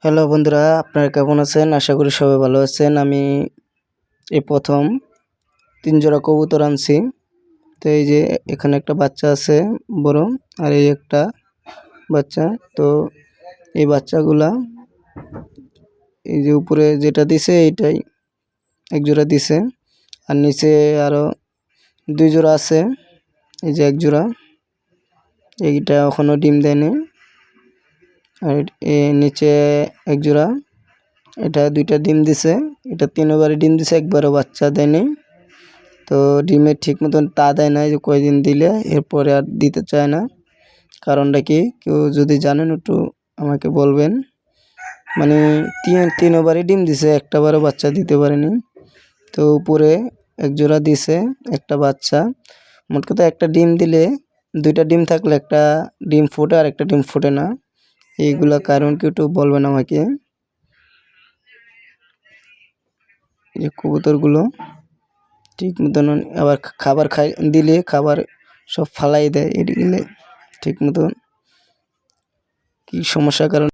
Hello বন্ধুরা, আপনারা কেমন আছেন? আশা করি সবাই ভালো আছেন। আমি এই প্রথম ৩ জোড়া কবুতর আনছি। তো এই যে এখানে একটা বাচ্চা আছে বড়, আর এই একটা বাচ্চা। তো এই বাচ্চাগুলা এই যে উপরে যেটা দিছে এইটাই এক জোড়া দিছে, আর নিচে আরো ২ জোড়া আছে। এই যে এক জোড়া, এইটা এখনো ডিম দেয়নি। আর নিচে এক জোড়া, এটা ২টা ডিম দিছে। এটা ৩বারই ডিম দিছে, একবারও বাচ্চা দেয়নি। তো ডিমের ঠিক মতন তা দেয় না, যে কয়দিন দিলে এরপরে আর দিতে চায় না। কারণটা কি, কেউ যদি জানেন একটু আমাকে বলবেন। মানে ৩বারই ডিম দিছে, একটাবারও বাচ্চা দিতে পারেনি। তো উপরে এক জোড়া দিছে, একটা বাচ্চা। মোট কথা একটা ডিম দিলে ২টা ডিম থাকলে একটা ডিম ফোটে আর একটা ডিম ফোটে না। এইগুলা কারণ কি একটু বলবেন আমাকে। এই কবুতরগুলো ঠিক মতন আবার খাবার দিলে খাবার সব ফালাই দেয়। এগুলো ঠিক মতন কি সমস্যার কারণে